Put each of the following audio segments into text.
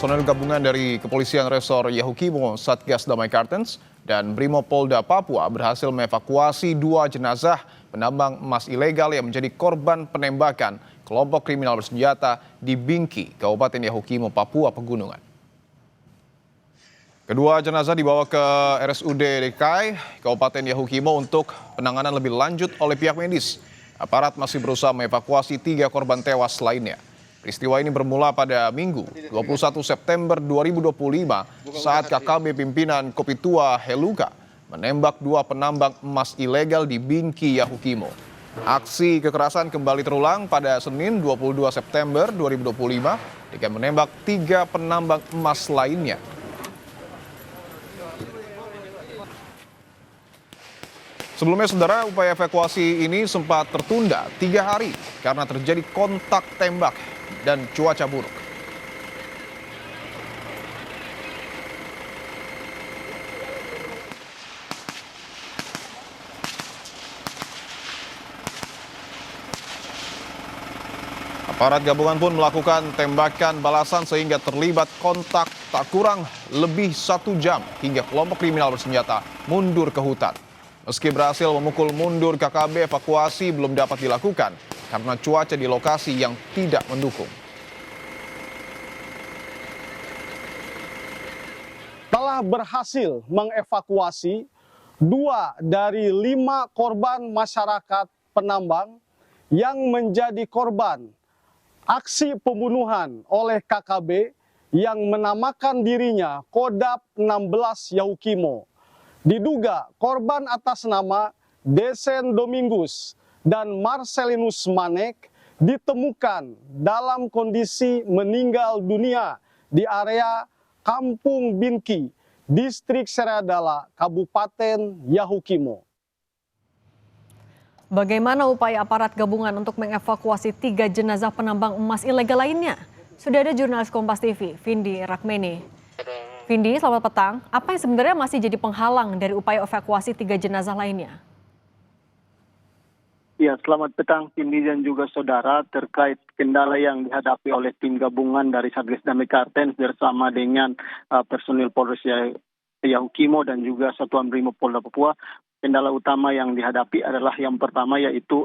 Personel gabungan dari Kepolisian Resor Yahukimo, Satgas Damai Kartens, dan Brimopolda Papua berhasil mengevakuasi 2 jenazah penambang emas ilegal yang menjadi korban penembakan kelompok kriminal bersenjata di Bingki, Kabupaten Yahukimo, Papua Pegunungan. Kedua jenazah dibawa ke RSUD DKI, Kabupaten Yahukimo untuk penanganan lebih lanjut oleh pihak medis. Aparat masih berusaha mengevakuasi 3 korban tewas lainnya. Peristiwa ini bermula pada Minggu 21 September 2025 saat KKB pimpinan Kopi Tua Heluka menembak 2 penambang emas ilegal di Bingki, Yahukimo. Aksi kekerasan kembali terulang pada Senin 22 September 2025 dengan menembak 3 penambang emas lainnya. Sebelumnya, saudara, upaya evakuasi ini sempat tertunda 3 hari karena terjadi kontak tembak dan cuaca buruk. Aparat gabungan pun melakukan tembakan balasan sehingga terlibat kontak tak kurang lebih 1 jam hingga kelompok kriminal bersenjata mundur ke hutan. Meski berhasil memukul mundur KKB, evakuasi belum dapat dilakukan karena cuaca di lokasi yang tidak mendukung. Telah berhasil mengevakuasi 2 dari 5 korban masyarakat penambang yang menjadi korban aksi pembunuhan oleh KKB yang menamakan dirinya Kodap 16 Yahukimo. Diduga korban atas nama Desen Domingus dan Marcelinus Manek ditemukan dalam kondisi meninggal dunia di area Kampung Bingki, Distrik Seradala, Kabupaten Yahukimo. Bagaimana upaya aparat gabungan untuk mengevakuasi 3 jenazah penambang emas ilegal lainnya? Sudah ada jurnalis Kompas TV, Vindi Rakmeni. Vindi, selamat petang. Apa yang sebenarnya masih jadi penghalang dari upaya evakuasi 3 jenazah lainnya? Ya, selamat petang Vindi dan juga saudara, terkait kendala yang dihadapi oleh tim gabungan dari Satgas Damai Kartens bersama dengan personil Polres Yahukimo dan juga Satuan Brimopolda Papua. Kendala utama yang dihadapi adalah yang pertama yaitu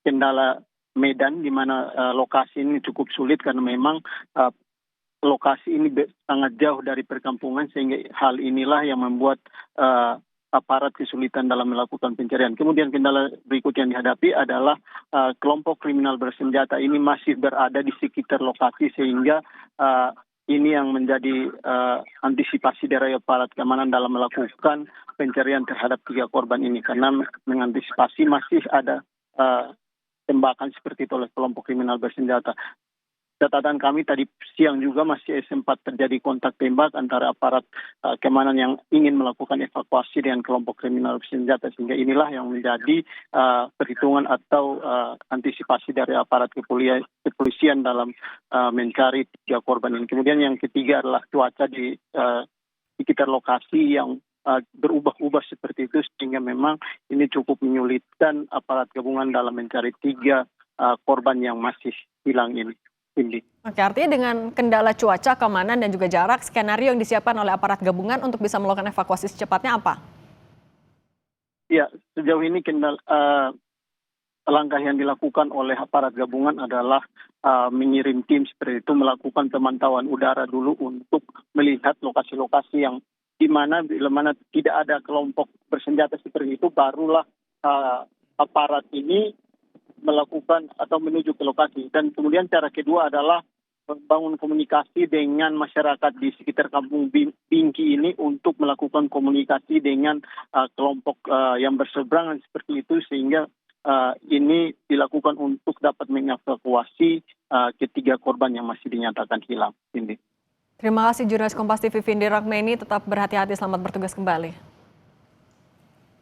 kendala medan, di mana lokasi ini cukup sulit karena memang lokasi ini sangat jauh dari perkampungan, sehingga hal inilah yang membuat aparat kesulitan dalam melakukan pencarian. Kemudian kendala berikut yang dihadapi adalah kelompok kriminal bersenjata ini masih berada di sekitar lokasi, sehingga ini yang menjadi antisipasi dari aparat keamanan dalam melakukan pencarian terhadap 3 korban ini, karena mengantisipasi masih ada tembakan seperti itu oleh kelompok kriminal bersenjata. Catatan kami tadi siang juga masih sempat terjadi kontak tembak antara aparat keamanan yang ingin melakukan evakuasi dengan kelompok kriminal bersenjata, sehingga inilah yang menjadi perhitungan atau antisipasi dari aparat kepolisian dalam mencari 3 korban ini. Kemudian yang ketiga adalah cuaca di sekitar lokasi yang berubah-ubah seperti itu, sehingga memang ini cukup menyulitkan aparat gabungan dalam mencari 3 korban yang masih hilang ini. Oke, artinya dengan kendala cuaca, keamanan, dan juga jarak, skenario yang disiapkan oleh aparat gabungan untuk bisa melakukan evakuasi secepatnya apa? Ya, sejauh ini langkah yang dilakukan oleh aparat gabungan adalah mengirim tim seperti itu, melakukan pemantauan udara dulu untuk melihat lokasi-lokasi yang di mana bila mana tidak ada kelompok bersenjata seperti itu, barulah aparat ini melakukan atau menuju ke lokasi. Dan kemudian cara kedua adalah membangun komunikasi dengan masyarakat di sekitar Kampung Bingki ini untuk melakukan komunikasi dengan kelompok yang berseberangan seperti itu, sehingga ini dilakukan untuk dapat mengevakuasi ketiga korban yang masih dinyatakan hilang. Terima kasih jurnalis Kompas TV Vindi Rakmeni, tetap berhati-hati, selamat bertugas kembali.